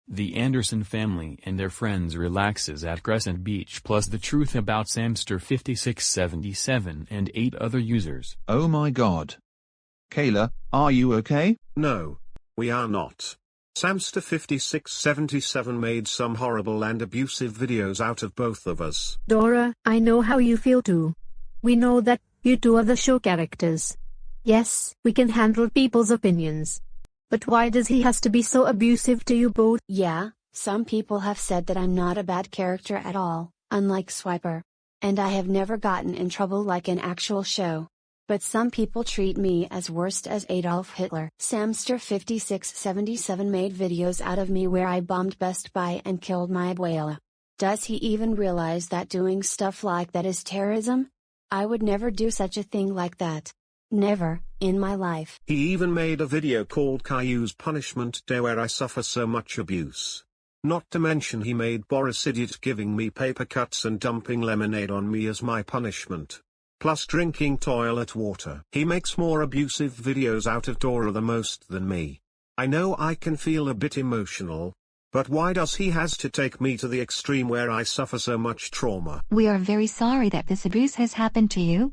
The Anderson family and their friends relaxes at Crescent Beach, plus the truth about samster5677 and 8 other users. Oh my god. Kayla, are you okay? No. We are not. Samster5677 made some horrible and abusive videos out of both of us. Dora, I know how you feel too. We know that you two are the show characters. Yes, we can handle people's opinions. But why does he has to be so abusive to you both? Yeah, some people have said that I'm not a bad character at all, unlike Swiper. And I have never gotten in trouble like an actual show. But some people treat me as worst as Adolf Hitler. Samster5677 made videos out of me where I bombed Best Buy and killed my abuela. Does he even realize that doing stuff like that is terrorism? I would never do such a thing like that. Never, in my life. He even made a video called Caillou's Punishment Day where I suffer so much abuse. Not to mention he made Boris idiot giving me paper cuts and dumping lemonade on me as my punishment. Plus drinking toilet water. He makes more abusive videos out of Dora the most than me. I know I can feel a bit emotional. But why does he has to take me to the extreme where I suffer so much trauma? We are very sorry that this abuse has happened to you.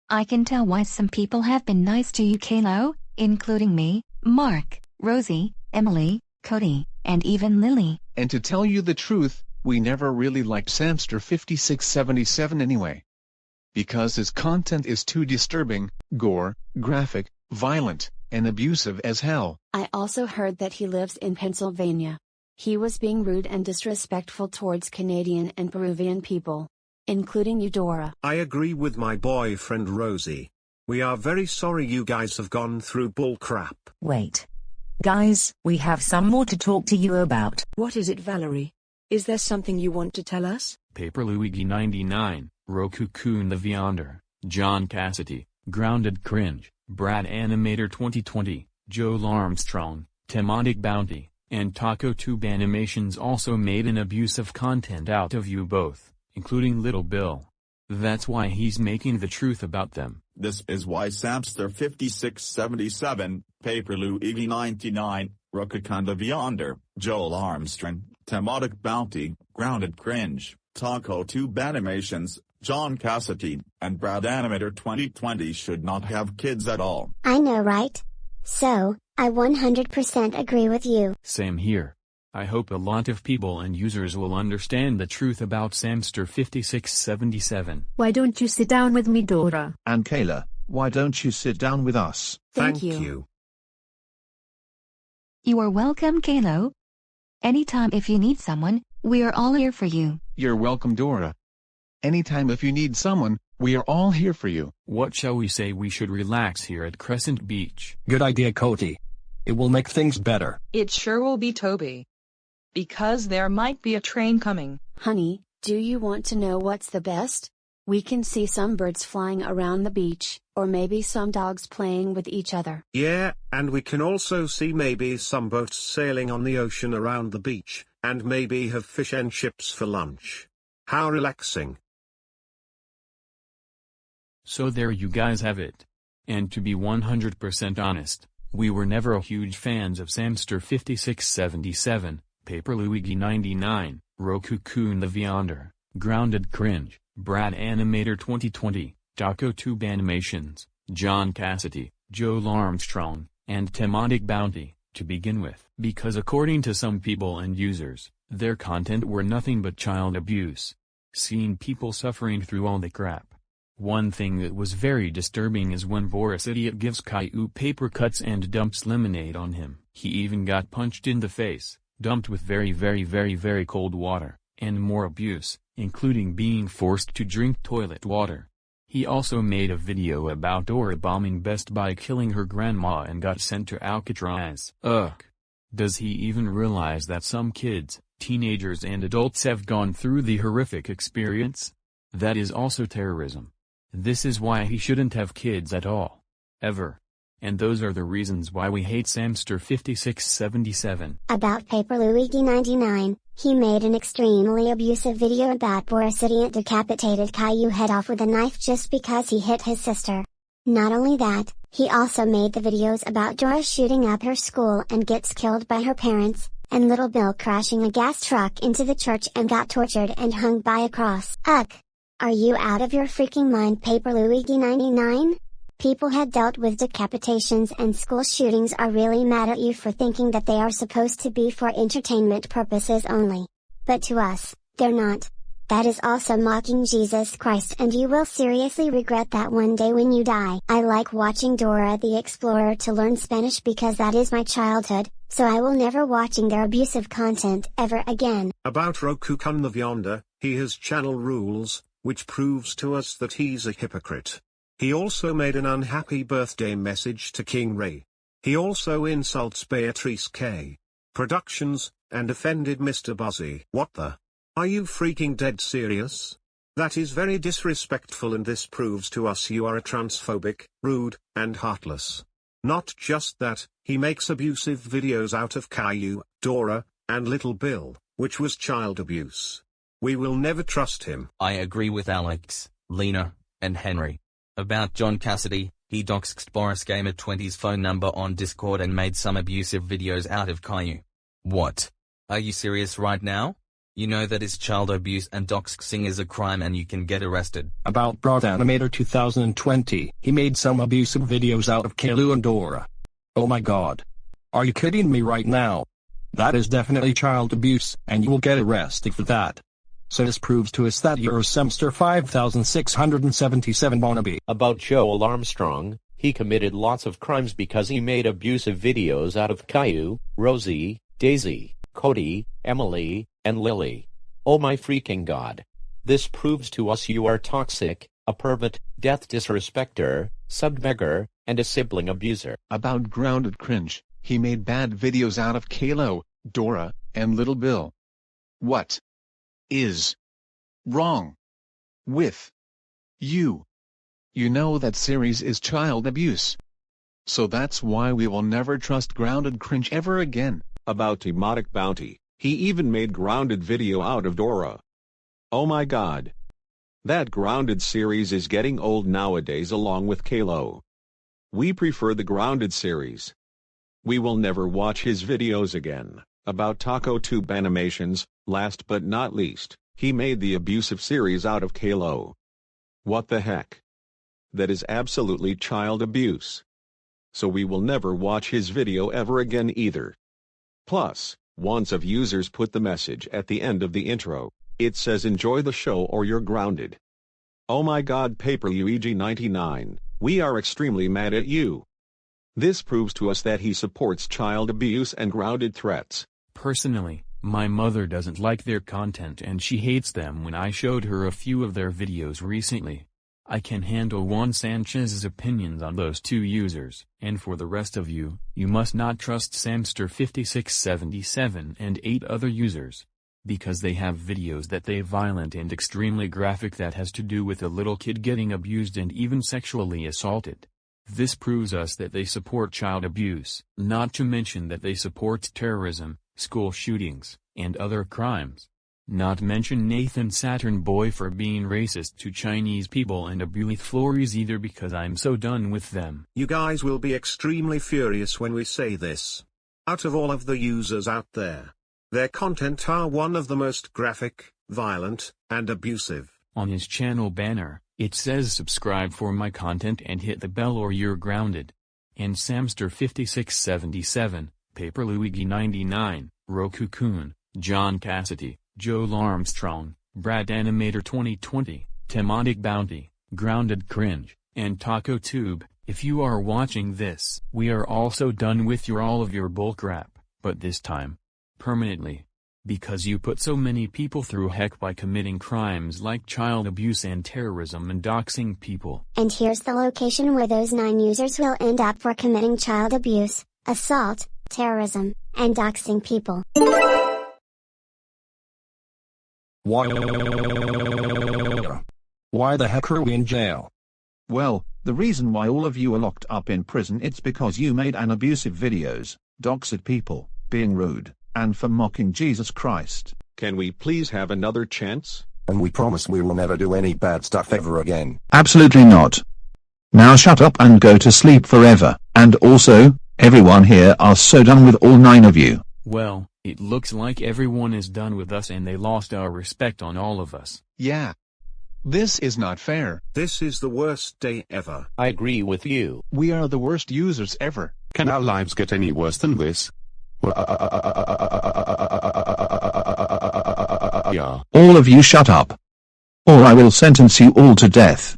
I can tell why some people have been nice to you, Caillou, including me, Mark, Rosie, Emily, Cody, and even Lily. And to tell you the truth, we never really liked Samster5677 anyway. Because his content is too disturbing, gore, graphic, violent, and abusive as hell. I also heard that he lives in Pennsylvania. He was being rude and disrespectful towards Canadian and Peruvian people. Including you, Dora. I agree with my boyfriend Rosie. We are very sorry you guys have gone through bullcrap. Wait. Guys, we have some more to talk to you about. What is it, Valerie? Is there something you want to tell us? Paper Luigi 99, Roku Kun the Viander, Jon Cassidy, Grounded Cringe, Brad Animator 2020, Joel Armstrong, Temodic Bounty, and TacoTube Animations also made an abusive content out of you both, including Little Bill. That's why he's making the truth about them. This is why Samster5677, Paper Luigi 99, Rukakanda Viander, Joel Armstrong, Temodic Bounty, Grounded Cringe, TacoTube Animations, Jon Cassidy, and Brad Animator 2020 should not have kids at all. I know, right? So, I 100% agree with you. Same here. I hope a lot of people and users will understand the truth about Samster5677. Why don't you sit down with me, Dora? And Kayla, why don't you sit down with us? Thank you. You are welcome, Caillou. Anytime if you need someone, we are all here for you. You're welcome, Dora. Anytime if you need someone, we are all here for you. What shall we say? We should relax here at Crescent Beach. Good idea, Cody. It will make things better. It sure will be, Toby. Because there might be a train coming. Honey, do you want to know what's the best? We can see some birds flying around the beach, or maybe some dogs playing with each other. Yeah, and we can also see maybe some boats sailing on the ocean around the beach, and maybe have fish and chips for lunch. How relaxing. So there you guys have it. And to be 100% honest, we were never huge fans of Samster5677, Paper Luigi 99, Roku Kun the Viander, Grounded Cringe, Brad Animator 2020, TacoTube Animations, Jon Cassidy, Joel Armstrong, and Temodic Bounty, to begin with. Because according to some people and users, their content were nothing but child abuse. Seeing people suffering through all the crap. One thing that was very disturbing is when Boris idiot gives Caillou paper cuts and dumps lemonade on him. He even got punched in the face, dumped with very cold water, and more abuse, including being forced to drink toilet water. He also made a video about Dora bombing Best Buy, killing her grandma, and got sent to Alcatraz. Ugh. Does he even realize that some kids, teenagers and adults have gone through the horrific experience? That is also terrorism. This is why he shouldn't have kids at all. Ever. And those are the reasons why we hate Samster5677. About Paper Luigi 99, he made an extremely abusive video about Boris idiot decapitated Caillou head off with a knife just because he hit his sister. Not only that, he also made the videos about Dora shooting up her school and gets killed by her parents, and little Bill crashing a gas truck into the church and got tortured and hung by a cross. Ugh! Are you out of your freaking mind, Paper Luigi 99? People had dealt with decapitations and school shootings are really mad at you for thinking that they are supposed to be for entertainment purposes only. But to us, they're not. That is also mocking Jesus Christ, and you will seriously regret that one day when you die. I like watching Dora the Explorer to learn Spanish because that is my childhood, so I will never watching their abusive content ever again. About Roku-kun the Vyonder, he has channel rules, which proves to us that he's a hypocrite. He also made an unhappy birthday message to King Ray. He also insults Beatrice K. Productions, and offended Mr. Buzzy. What the? Are you freaking dead serious? That is very disrespectful, and this proves to us you are a transphobic, rude, and heartless. Not just that, he makes abusive videos out of Caillou, Dora, and Little Bill, which was child abuse. We will never trust him. I agree with Alex, Lena, and Henry. About Jon Cassidy, he doxxed Boris Gamer 20's phone number on Discord and made some abusive videos out of Caillou. What? Are you serious right now? You know that is child abuse and doxxing is a crime and you can get arrested. About Broad Animator 2020, he made some abusive videos out of Caillou and Dora. Oh my god. Are you kidding me right now? That is definitely child abuse, and you will get arrested for that. So this proves to us that you're a samster5677 wannabe. About Joel Armstrong, he committed lots of crimes because he made abusive videos out of Caillou, Rosie, Daisy, Cody, Emily, and Lily. Oh my freaking god. This proves to us you are toxic, a pervert, death disrespecter, submegger, and a sibling abuser. About Grounded Cringe, he made bad videos out of Caillou, Dora, and Little Bill. What is wrong with you? You know that series is child abuse. So that's why we will never trust Grounded Cringe ever again. About Temodic Bounty, he even made Grounded video out of Dora. Oh my god. That Grounded series is getting old nowadays along with Caillou. We prefer the Grounded series. We will never watch his videos again. About Taco Tube Animations, last but not least, he made the abusive series out of Caillou. What the heck? That is absolutely child abuse. So we will never watch his video ever again either. Plus, once of users put the message at the end of the intro, it says enjoy the show or you're grounded. Oh my god, Paper Luigi 99, we are extremely mad at you. This proves to us that he supports child abuse and grounded threats. Personally, my mother doesn't like their content and she hates them. When I showed her a few of their videos recently, I can handle Juan Sanchez's opinions on those two users. And for the rest of you, you must not trust samster5677 and 8 other users. Because they have videos that they violent and extremely graphic that has to do with a little kid getting abused and even sexually assaulted. This proves us that they support child abuse, not to mention that they support terrorism, school shootings, and other crimes. Not mention Nathan Saturn Boy for being racist to Chinese people and Abulith Flores either, because I'm so done with them. You guys will be extremely furious when we say this. Out of all of the users out there, their content are one of the most graphic, violent, and abusive. On his channel banner, it says subscribe for my content and hit the bell or you're grounded. And samster5677, Paper Luigi 99, Roku-kun, Jon Cassidy, Joel Armstrong, Brad Animator 2020, Temodic Bounty, Grounded Cringe, and Taco Tube. If you are watching this, we are also done with all of your bullcrap, but this time, permanently. Because you put so many people through heck by committing crimes like child abuse and terrorism and doxing people. And here's the location where those 9 users will end up for committing child abuse, assault, terrorism, and doxing people. Why the heck are we in jail? Well, the reason why all of you are locked up in prison, it's because you made an abusive videos, doxed people, being rude, and for mocking Jesus Christ. Can we please have another chance? And we promise we will never do any bad stuff ever again. Absolutely not. Now shut up and go to sleep forever, and also, everyone here are so done with all 9 of you. Well, It looks like everyone is done with us and they lost our respect on all of us. Yeah. This is not fair. This is the worst day ever. I agree with you. We are the worst users ever. Can our lives get any worse than this? All of you shut up. Or I will sentence you all to death.